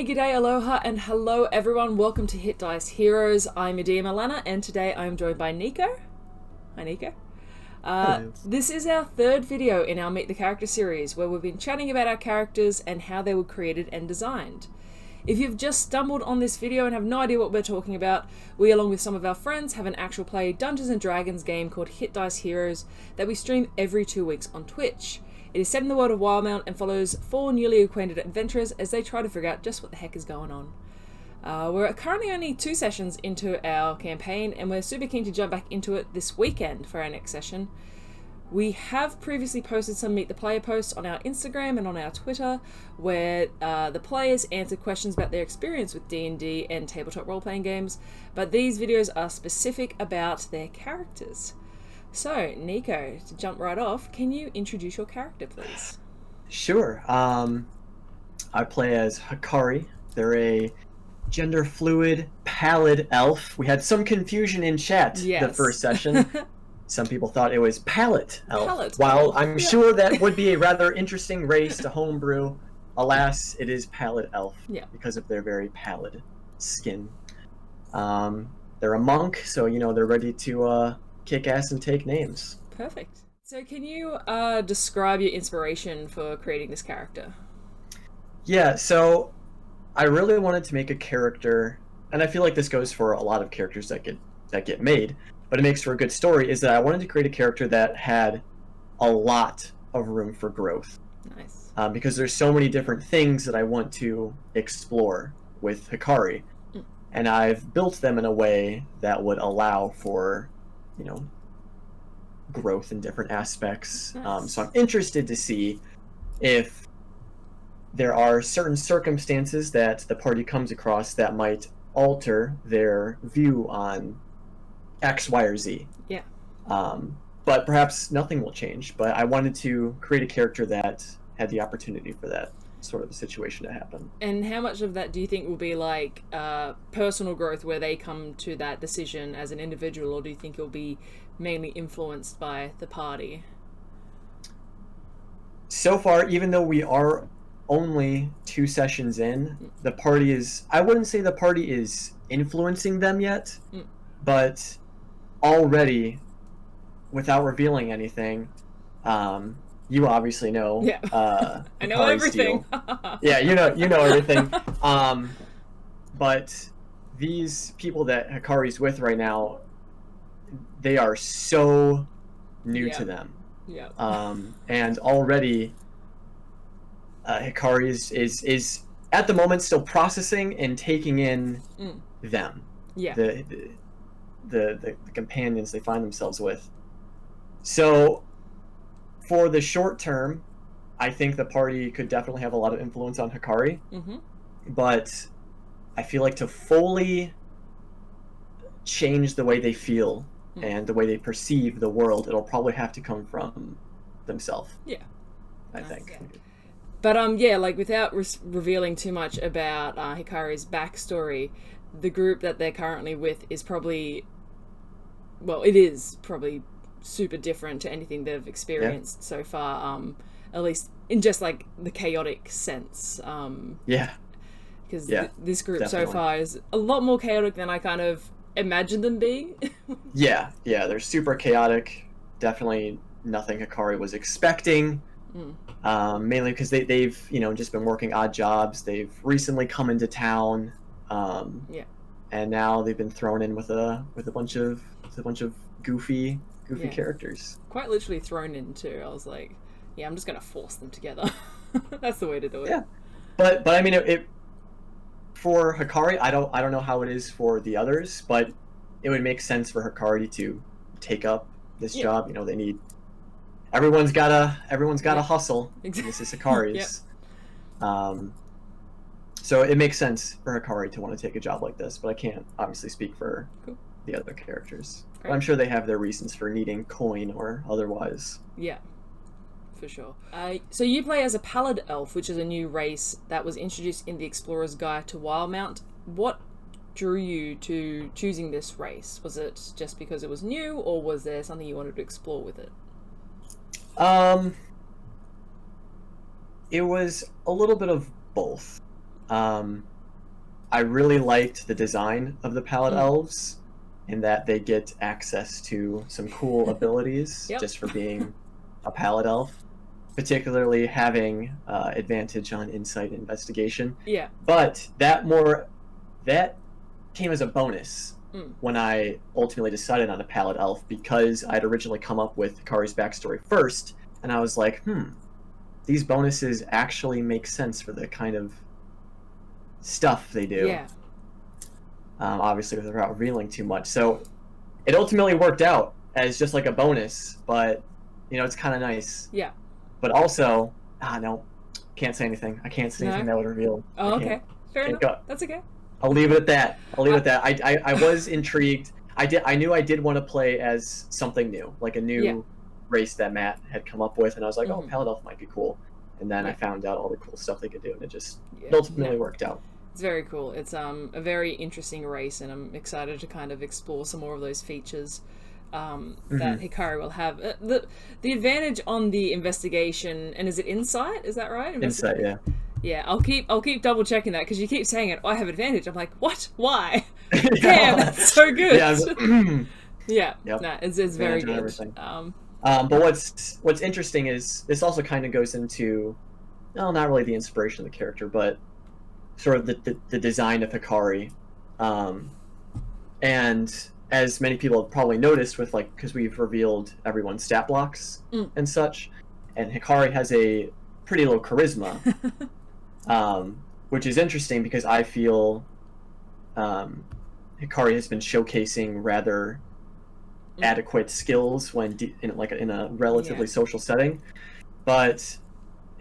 g'day, aloha, and hello everyone. Welcome to Hit Dice Heroes. I'm your DM Alanna, and today I'm joined by Nico. Hi, Nico. This is our third video in our Meet the Character series, where we've been chatting about our characters and how they were created and designed. If you've just stumbled on this video and have no idea what we're talking about, we, along with some of our friends, have an actual play Dungeons & Dragons game called Hit Dice Heroes that we stream every 2 weeks on Twitch. It is set in the world of Wildemount and follows 4 newly acquainted adventurers as they try to figure out just what the heck is going on. We're currently only 2 sessions into our campaign, and we're super keen to jump back into it this weekend for our next session. We have previously posted some Meet the Player posts on our Instagram and on our Twitter, where the players answered questions about their experience with D&D and tabletop role-playing games, but these videos are specific about their characters. So, Nico, to jump right off, can you introduce your character, please? Sure. I play as Hikari. They're a gender-fluid, pallid elf. We had some confusion in chat the first session. Some people thought it was Pallid elf. While I'm sure that would be a rather interesting race to homebrew, alas, it is Pallid elf because of their very pallid skin. They're a monk, so, you know, they're ready to kick ass and take names. Perfect. So can you describe your inspiration for creating this character? Yeah, so I really wanted to make a character, and I feel like this goes for a lot of characters that get made, but it makes for a good story, is that I wanted to create a character that had a lot of room for growth. Nice. Because there's so many different things that I want to explore with Hikari, and I've built them in a way that would allow for, you know, growth in different aspects. Nice. So I'm interested to see if there are certain circumstances that the party comes across that might alter their view on X, Y, or Z. Yeah. But perhaps nothing will change. But I wanted to create a character that had the opportunity for that sort of a situation to happen. And how much of that do you think will be like personal growth, where they come to that decision as an individual, or do you think it'll be mainly influenced by the party? So far, even though we are only 2 sessions in, the party is, I wouldn't say the party is influencing them yet, but already, without revealing anything, you obviously know. Yeah. I know everything. Yeah, you know everything. But these people that Hikari's with right now, they are so new to them. Yeah. And already, Hikari is at the moment still processing and taking in them. Yeah. The companions they find themselves with. So, for the short term, I think the party could definitely have a lot of influence on Hikari. But I feel like to fully change the way they feel and the way they perceive the world, it'll probably have to come from themselves. Yeah. I think. But yeah, like without revealing too much about Hikari's backstory, the group that they're currently with is probably, well, it is probably super different to anything they've experienced so far, at least in just like the chaotic sense. Because this group so far is a lot more chaotic than I kind of imagined them being. yeah, they're super chaotic. Definitely nothing Hikari was expecting. Mainly because they've just been working odd jobs. They've recently come into town. And now they've been thrown in with a bunch of goofy characters. Quite literally thrown in too. I was like, yeah, I'm just gonna force them together. That's the way to do it. Yeah, but I mean, it for Hikari, I don't know how it is for the others, but it would make sense for Hikari to take up this job. You know, they need everyone's gotta hustle. Exactly. This is Hikari's. So it makes sense for Hikari to want to take a job like this, but I can't obviously speak for the other characters. But I'm sure they have their reasons for needing coin or otherwise. Yeah, for sure. So you play as a Pallid elf, which is a new race that was introduced in the Explorer's Guide to Wildemount. What drew you to choosing this race? Was it just because it was new, or was there something you wanted to explore with it? It was a little bit of both. I really liked the design of the Pallid Mm. elves, in that they get access to some cool abilities Yep. just for being a Pallid elf, particularly having advantage on insight and investigation. Yeah. But that came as a bonus when I ultimately decided on a Pallid elf, because I'd originally come up with Hikari's backstory first, and I was like, these bonuses actually make sense for the kind of stuff they do. Yeah. Obviously without revealing too much. So it ultimately worked out as just like a bonus, but it's kind of nice. Yeah. But also, no, can't say anything. I can't say anything that would reveal. Oh, okay. Fair enough. That's okay. I'll leave it at that. I was intrigued. I knew I did want to play as something new, like a new race that Matt had come up with, and I was like, oh, Pallid elf might be cool. And then I found out all the cool stuff they could do, and it ultimately worked out. It's very cool. It's a very interesting race, and I'm excited to kind of explore some more of those features that Hikari will have. The advantage on the investigation, and is it insight? Is that right? Insight, yeah. Yeah, I'll keep double checking that, because you keep saying it. Oh, I have advantage. I'm like, what? Why? Damn, that's so good. Yeah, yep. Nah, it's very good. But what's interesting is this also kind of goes into, well, not really the inspiration of the character, but sort of the design of Hikari. And as many people have probably noticed, with because we've revealed everyone's stat blocks and such, and Hikari has a pretty low charisma, which is interesting because I feel Hikari has been showcasing rather adequate skills when in a relatively social setting, but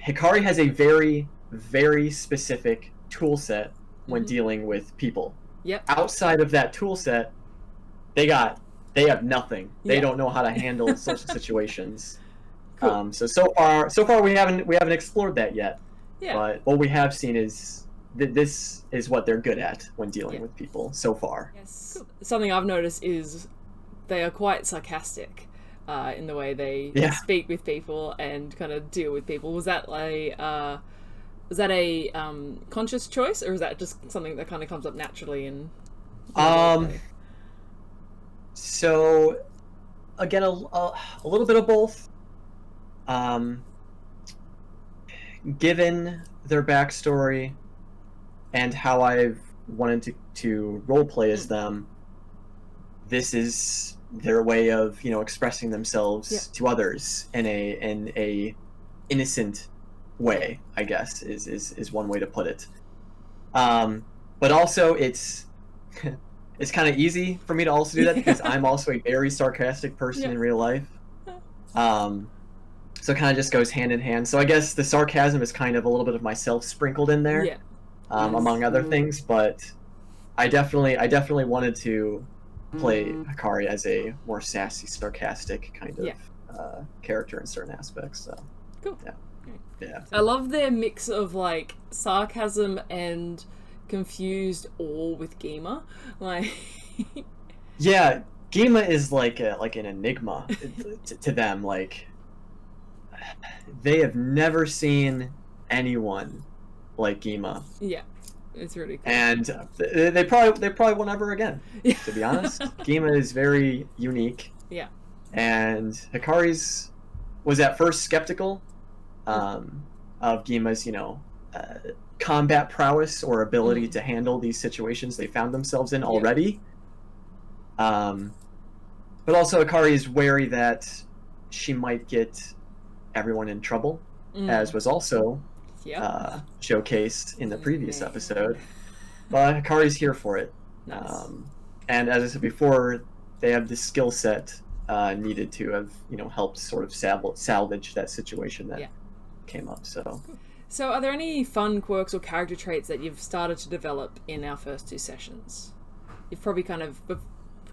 Hikari has a very, very specific tool set when dealing with people. Yep. Outside of that tool set, they have nothing. They don't know how to handle social situations. Cool. So far we haven't explored that yet. Yeah. But what we have seen is this is what they're good at when dealing with people so far. Yes. Cool. Something I've noticed is they are quite sarcastic in the way they speak with people and kind of deal with people. Was that a conscious choice, or is that just something that kind of comes up naturally? So again, a little bit of both. Given their backstory and how I've wanted to roleplay as them, this is their way of expressing themselves to others in a innocent way, I guess is one way to put it. But also it's kind of easy for me to also do that because I'm also a very sarcastic person in real life. So it kind of just goes hand in hand. So I guess the sarcasm is kind of a little bit of myself sprinkled in there, among other things. But I definitely wanted to play Hikari as a more sassy, sarcastic kind of character in certain aspects. So cool. Yeah. I love their mix of sarcasm and confused awe with Gima. Yeah, Gima is like an enigma to them. They have never seen anyone like Gima. Yeah, it's really cool. And they probably won't ever again. To be honest, Gima is very unique. Yeah. And Hikari's was at first skeptical of Gima's combat prowess or ability to handle these situations they found themselves in already. But also Hikari is wary that she might get everyone in trouble, as was also showcased in the previous episode. But Hikari's here for it. Nice. And as I said before, they have the skill set needed to have helped sort of salvage that situation that came up. So are there any fun quirks or character traits that you've started to develop in our first 2 sessions? You've probably kind of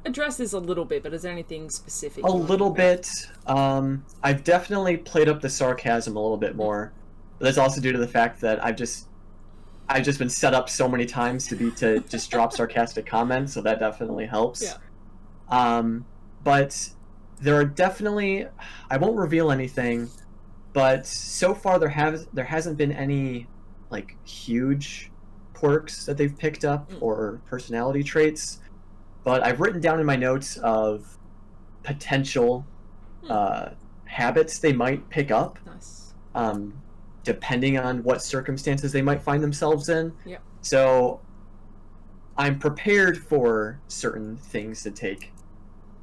addressed this a little bit, but is there anything specific? A little bit. I've definitely played up the sarcasm a little bit more. But that's also due to the fact that I've just been set up so many times to just drop sarcastic comments, so that definitely helps. Yeah. But there are definitely, I won't reveal anything, but so far there hasn't been any huge quirks that they've picked up or personality traits, but I've written down in my notes of potential habits they might pick up. Nice. Depending on what circumstances they might find themselves in. Yep. So I'm prepared for certain things to take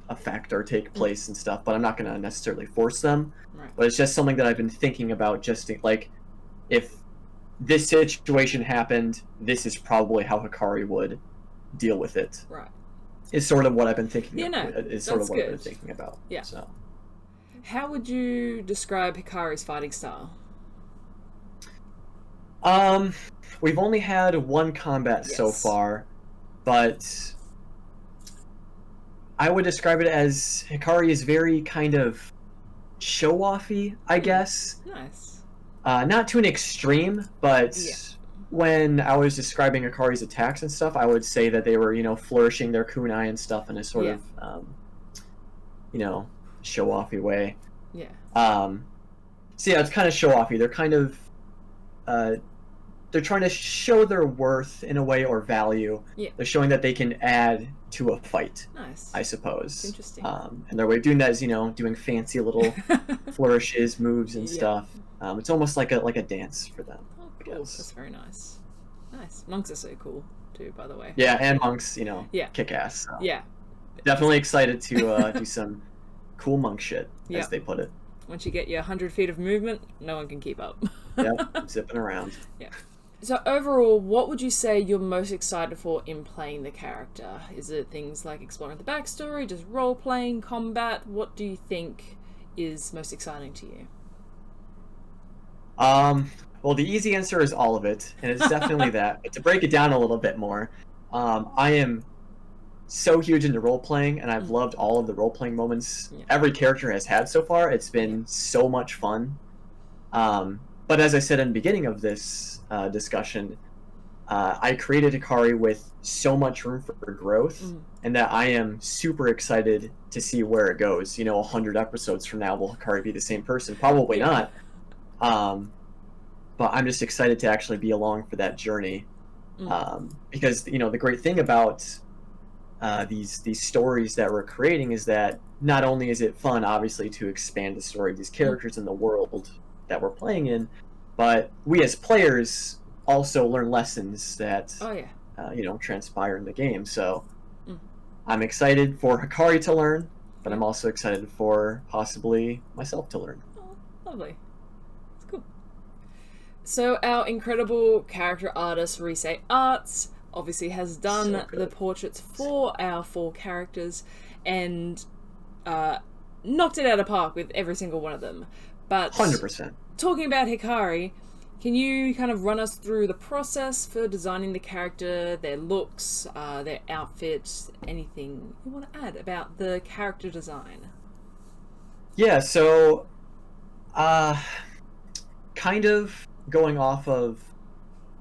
effect or take place and stuff, but I'm not going to necessarily force them. Right. But it's just something that I've been thinking about, just like, if this situation happened, this is probably how Hikari would deal with it. Right. Is sort of what I've been thinking I've been thinking about. Yeah. So. How would you describe Hikari's fighting style? We've only had one combat so far, but I would describe it as Hikari is very kind of show-offy, I guess. Nice. Not to an extreme, but when I was describing Hikari's attacks and stuff, I would say that they were, flourishing their kunai and stuff in a sort of, show-offy way. Yeah. So yeah, it's kind of show-offy. They're kind of, they're trying to show their worth in a way, or value. Yeah. They're showing that they can add to a fight. Nice. I suppose. Interesting. And their way of doing that is, doing fancy little flourishes, moves, and stuff. It's almost like a dance for them. Oh, cool. That's very nice. Nice. Monks are so cool too, by the way. Yeah, and monks, kick ass. So. Yeah. Definitely excited to do some cool monk shit, as they put it. Once you get your 100 feet of movement, no one can keep up. Yep, zipping around. Yeah. So overall, what would you say you're most excited for in playing the character? Is it things like exploring the backstory, just role-playing, combat? What do you think is most exciting to you? Well, the easy answer is all of it, and it's definitely that. But to break it down a little bit more, I am so huge into role-playing, and I've loved all of the role-playing moments every character has had so far. It's been so much fun. But as I said in the beginning of this discussion, I created Hikari with so much room for growth, and that I am super excited to see where it goes. 100 episodes from now, will Hikari be the same person? Probably not. But I'm just excited to actually be along for that journey. Because, the great thing about these stories that we're creating is that not only is it fun, obviously, to expand the story of these characters and the world that we're playing in, but we as players also learn lessons that transpire in the game. So I'm excited for Hikari to learn, but I'm also excited for possibly myself to learn. Oh, lovely. That's cool. So our incredible character artist Risei Arts obviously has done the portraits for our 4 characters and knocked it out of the park with every single one of them. But 100%. Talking about Hikari, can you kind of run us through the process for designing the character, their looks, their outfits, anything you want to add about the character design? Yeah, so kind of going off of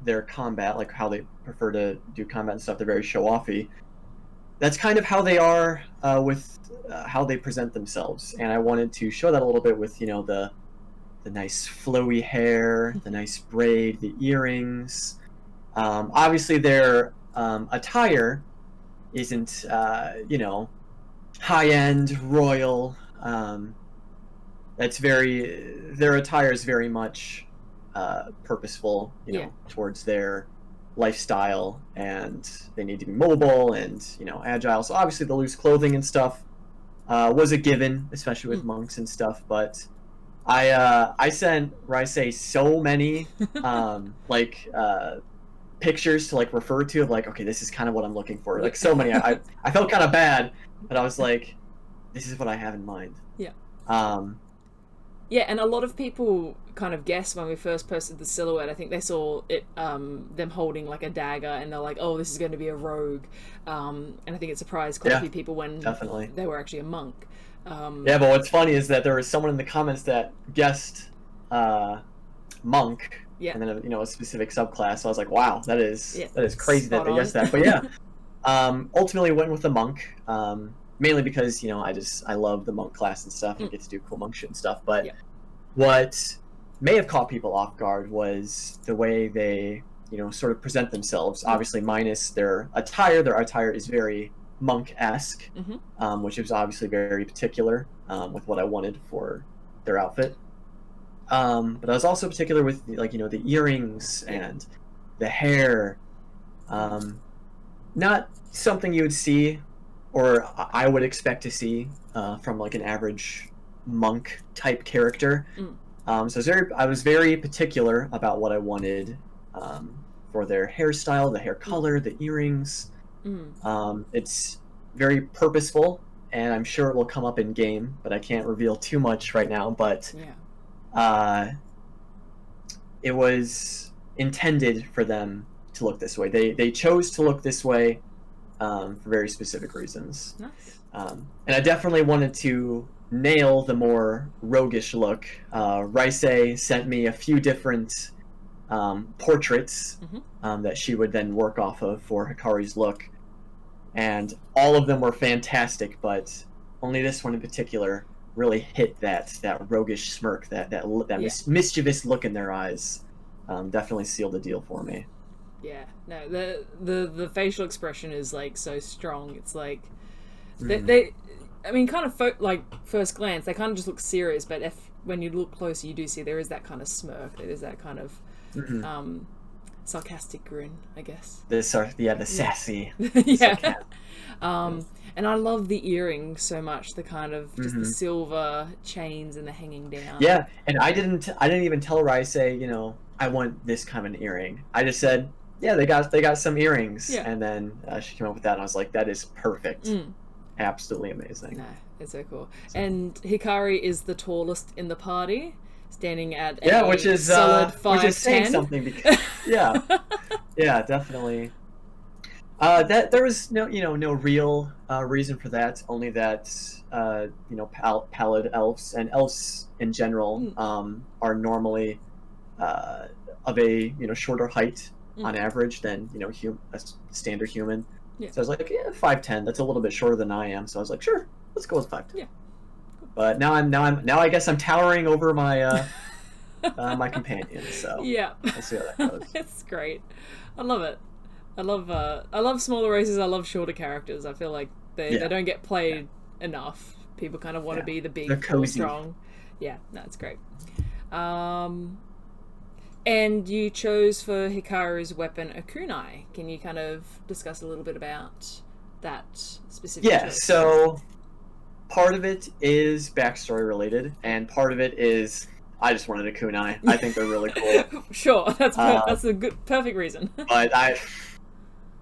their combat, like how they prefer to do combat and stuff, they're very show-offy. That's kind of how they are with how they present themselves, and I wanted to show that a little bit with the nice flowy hair, the nice braid, the earrings. Obviously their attire isn't high-end royal. Their attire is very much purposeful, towards their lifestyle, and they need to be mobile and agile. So obviously the loose clothing and stuff was a given, especially with monks and stuff. But I sent Risei so many pictures to refer to of okay, this is kind of what I'm looking for. So many. I felt kind of bad, but I was like, this is what I have in mind. Yeah. Yeah, and a lot of people kind of guessed when we first posted the silhouette. I think they saw it, them holding a dagger, and they're like, "Oh, this is going to be a rogue." And I think it surprised quite a few people when they were actually a monk. Yeah, but what's funny is that there was someone in the comments that guessed monk, and then a specific subclass. So I was like, "Wow, that is crazy that they guessed that." But yeah, ultimately went with the monk. Mainly because, I love the monk class and stuff and get to do cool monk shit and stuff. But what may have caught people off guard was the way they sort of present themselves. Obviously, minus their attire. Their attire is very monk-esque, which is obviously very particular with what I wanted for their outfit. But I was also particular with the earrings and the hair. Not something you would see, or I would expect to see from like an average monk type character. So I was very particular about what I wanted for their hairstyle, the hair color, the earrings. It's very purposeful, and I'm sure it will come up in game, but I can't reveal too much right now. But it was intended for them to look this way. They chose to look this way for very specific reasons. Nice. And I definitely wanted to nail the more roguish look. Raise sent me a few different portraits that she would then work off of for Hikari's look, and all of them were fantastic, but only this one in particular really hit that roguish smirk, that mischievous look in their eyes. Definitely sealed the deal for me. Yeah, no, the facial expression is like so strong. It's like they I mean, kind of like first glance, they kind of just look serious, but when you look closer, you do see there is that kind of smirk. There is that kind of sarcastic grin, I guess. The sassy. Yeah. And I love the earrings so much. The kind of just the silver chains and the hanging down. Yeah, and I didn't even tell Rise, I want this kind of an earring. I just said, yeah, they got some earrings, and then she came up with that, and I was like, that is perfect. Absolutely amazing. No, it's so cool. And Hikari is the tallest in the party, standing at which is solid 5'10". Which is saying something because yeah, definitely. That there was no real reason for that. Only that Pallid elves and elves in general are normally of a shorter height on average than a standard human. Yeah. So I was like, 5'10". That's a little bit shorter than I am. So I was like, sure, let's go with 5'10". Yeah. But now I guess I'm towering over my my companion. So yeah, we'll see how that goes. It's great. I love it. I love smaller races. I love shorter characters. I feel like they don't get played enough. People kind of want to be the big, strong. Yeah, that's great. And you chose for Hikari's weapon a kunai. Can you kind of discuss a little bit about that specific choice? So part of it is backstory related, and part of it is I just wanted a kunai. I think they're really cool. Sure, that's a perfect reason.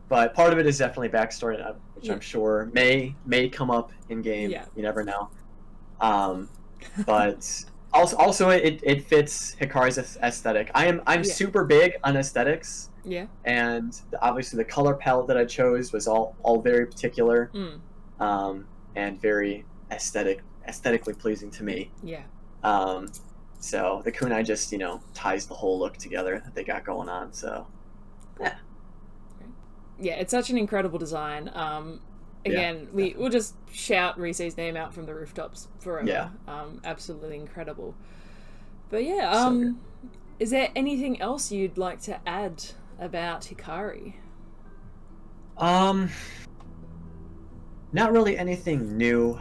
But part of it is definitely backstory, which I'm sure may come up in game. Yeah. You never know. But also it fits Hikari's aesthetic. I'm super big on aesthetics. Yeah. And obviously the color palette that I chose was all very particular, and very aesthetically pleasing to me. Yeah. So the kunai just ties the whole look together that they got going on. So yeah. Yeah, it's such an incredible design. Again, we'll just shout Rise's name out from the rooftops forever. Yeah. Absolutely incredible. But yeah, is there anything else you'd like to add about Hikari? Not really anything new.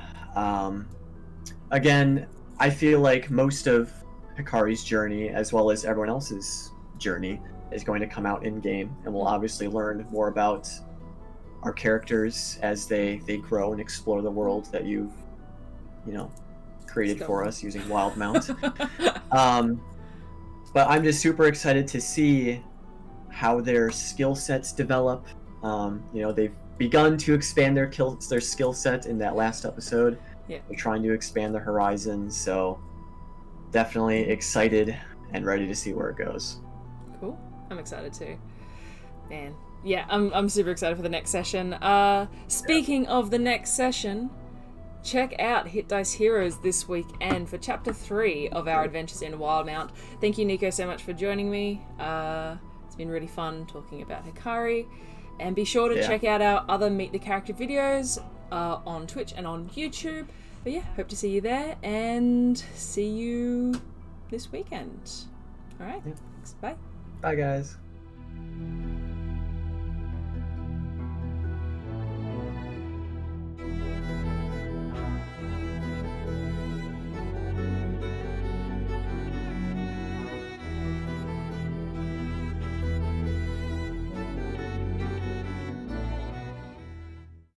Again, I feel like most of Hikari's journey, as well as everyone else's journey, is going to come out in game, and we'll obviously learn more about our characters as they grow and explore the world that you've created for us using Wildemount. But I'm just super excited to see how their skill sets develop. They've begun to expand their skill set in that last episode. Yeah. They're trying to expand their horizons, so definitely excited and ready to see where it goes. Cool. I'm excited too. Man. Yeah, I'm super excited for the next session. Speaking of the next session, check out Hit Dice Heroes this weekend for Chapter 3 of our adventures in Wildemount. Thank you, Nico, so much for joining me. It's been really fun talking about Hikari. And be sure to check out our other Meet the Character videos on Twitch and on YouTube. But yeah, hope to see you there and see you this weekend. All right, thanks. Bye. Bye, guys.